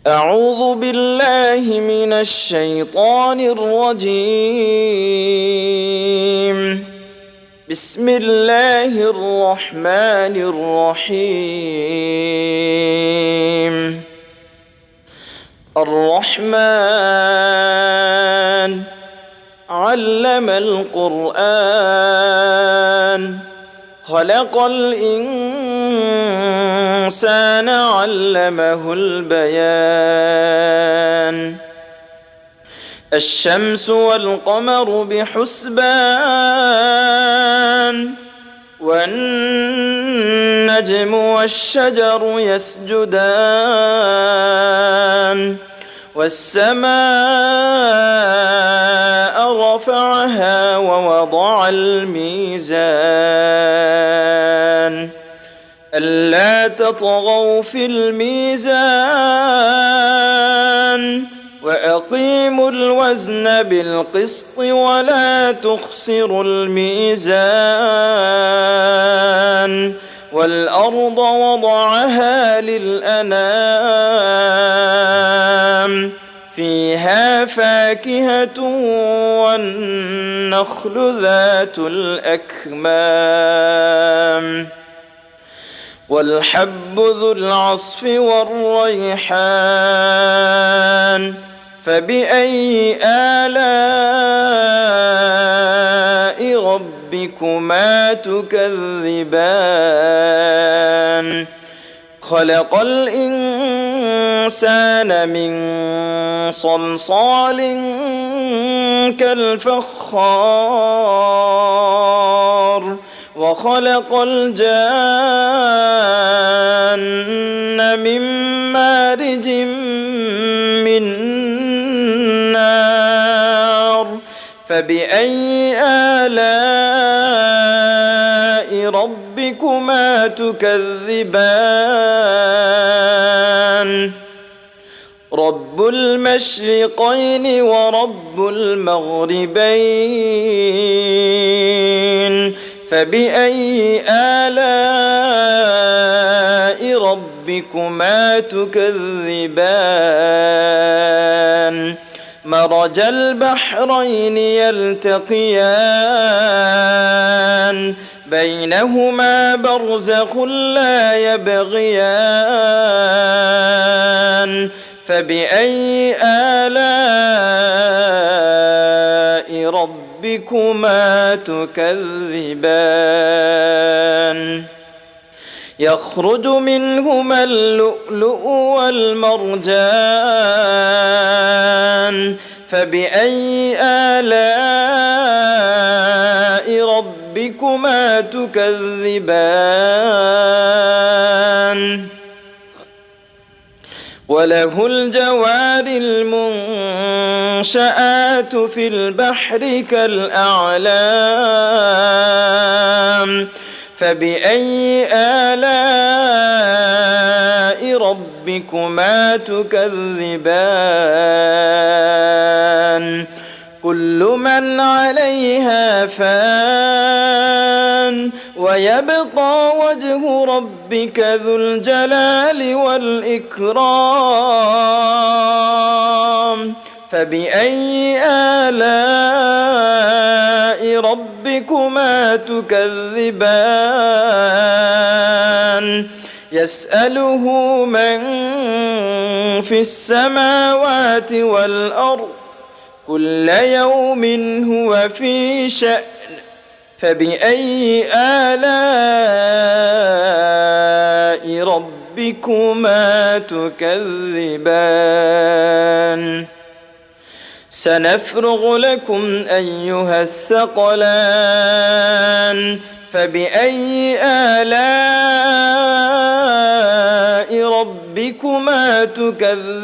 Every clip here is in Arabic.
أعوذ بالله من الشيطان الرجيم. بسم الله الرحمن الرحيم. الرحمن علم القرآن خلق الإنسان علمه البيان. الشمس والقمر بحسبان والنجم والشجر يسجدان والسماء رفعها ووضع الميزان ألا تطغوا في الميزان وأقيموا الوزن بالقسط ولا تخسروا الميزان والأرض وضعها للأنام فيها فاكهة والنخل ذات الأكمام والحب ذو العصف والريحان فبأي آلاء ربكما تكذبان خلق الإنسان من صلصال كالفخار وخلق الجان من مارج من نار فبأي آلاء ربكما تكذبان رب المشرقين ورب المغربين فبأي آلاء ربكما تكذبان مرج البحرين يلتقيان بينهما برزخ لا يبغيان فبأي آلاء ربكما تكذبان يخرج منهما اللؤلؤ والمرجان فبأي آلاء ربكما تكذبان وله الجوار المنشآت في البحر كالأعلام فبأي آلاء ربكما تكذبان كل من عليها فان ويبقى وجه ربك ذو الجلال والإكرام فبأي آلاء ربكما تكذبان يسأله من في السماوات والأرض كل يوم هو في شأن فبأي آلاء ربكما تكذبان سنفرغ لكم أيها الثقلان فبأي آلاء ربكما تكذبان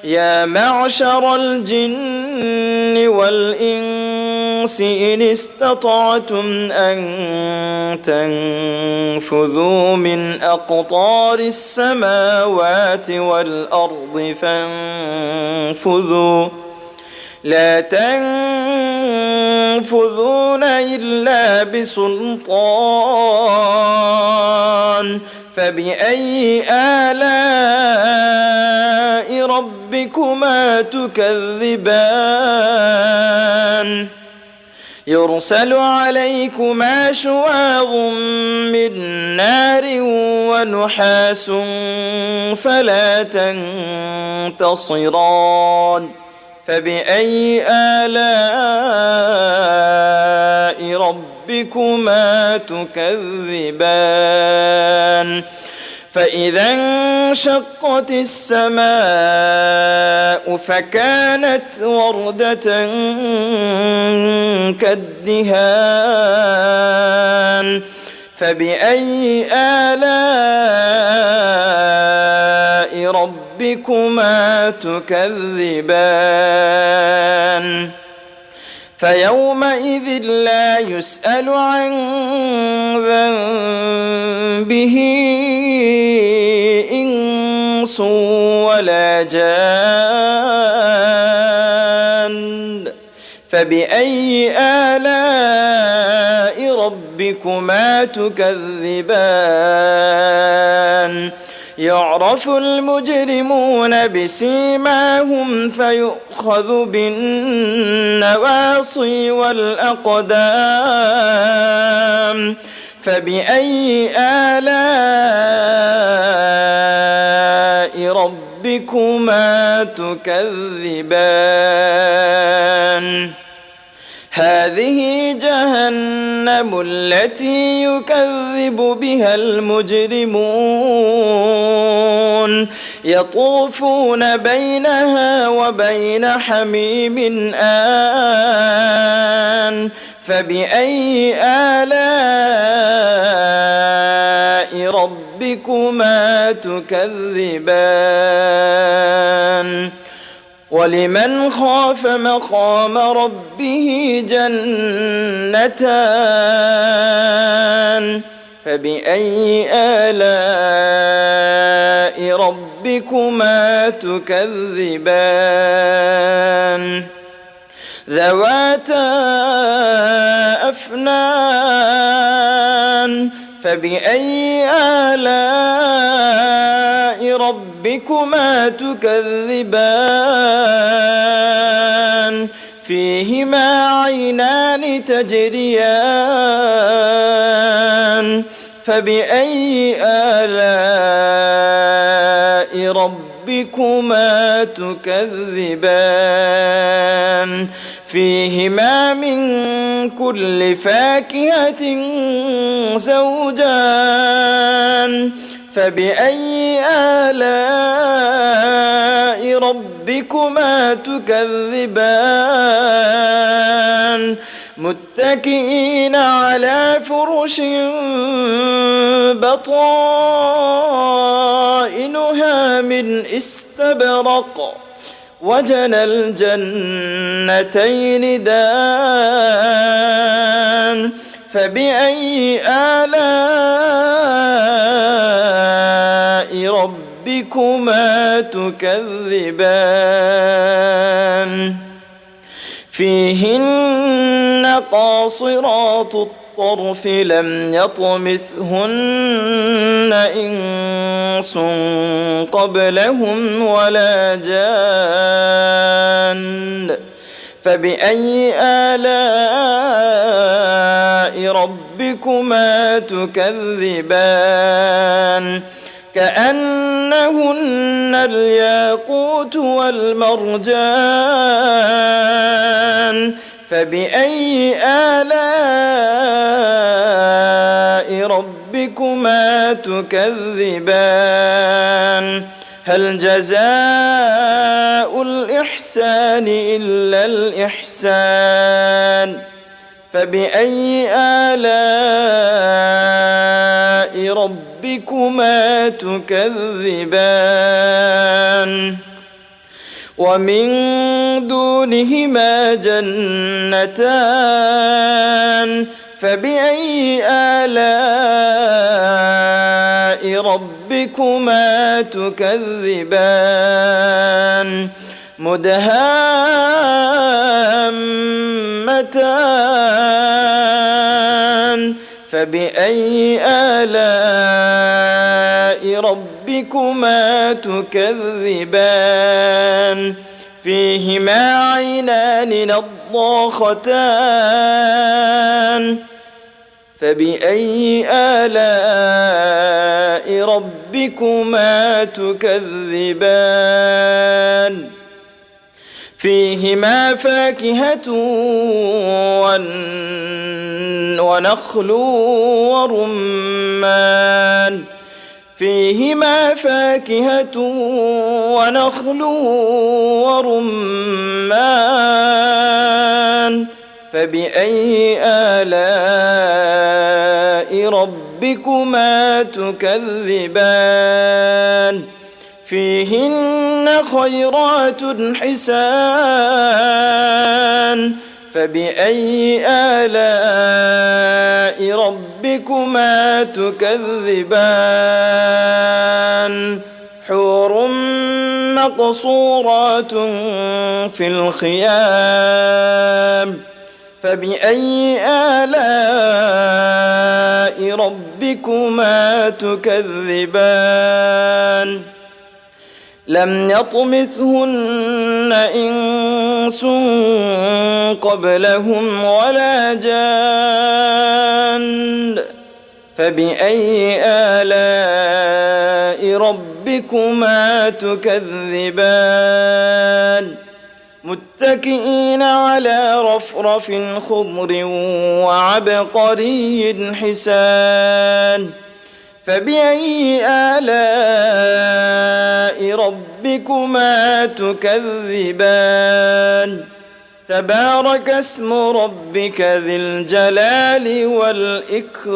يا معشر الجن والإنس إن استطعتم أن تنفذوا من أقطار السماوات والأرض فانفذوا لا تنفذون إلا بسلطان فبأي آلاء ربكما تكذبان يرسل عليكما شواظ من نار ونحاس فلا تنتصران فبأي آلاء ربكما تكذبان فإذا انشقت السماء فكانت وردة كالدهان فبأي آلاء ربكما تكذبان فيومئذ لا يسأل عن ذنبه إنس ولا جان فبأي آلاء ربكما تكذبان يعرف المجرمون بسيماهم فيؤخذ بالنواصي والأقدام فبأي آلاء ربكما تكذبان هذه جهنم التي يكذب بها المجرمون يطوفون بينها وبين حميم آن فبأي آلاء ربكما تكذبان ولمن خاف مقام ربه جنتان فبأي آلاء ربكما تكذبان ذواتا أفنان فبأي آلاء ربكما تكذبان فيهما عينان تجريان فبأي آلاء ربكما تكذبان فيهما من كل فاكهة زوجان فبأي آلاء ربكما تكذبان متكئين على فرش بطائنها من استبرق وجنى الجنتين دان فبأي آلاء ربكما تكذبان فيهن قاصرات الطرف لم يطمثهن إنس قبلهم ولا جان فبأي آلاء ربكما تكذبان كأنهن الياقوت والمرجان فبأي آلاء ربكما تكذبان هل جزاء الإحسان إلا الإحسان فبأي آلاء ربكما تكذبان ومن دونهما جنتان فبأي آلاء ربكما تكذبان مدهامتان فبأي آلاء ربكما تكذبان فيهما عينان نضاختان فبأي آلاء ربكما تكذبان فيهما فاكهة ونخل ورمان فيهما فاكهة ونخل ورمان فبأي آلاء ربكما تكذبان فيهن خيرات حسان فبأي آلاء ربكما تكذبان حور مقصورات في الخيام فبأي آلاء ربكما تكذبان لم يطمثهن إنس قبلهم ولا جان فبأي آلاء ربكما تكذبان متكئين على رفرف خضر وعبقري حسان فبأي آلاء ربكما تكذبان تبارك اسم ربك ذي الجلال والإكرام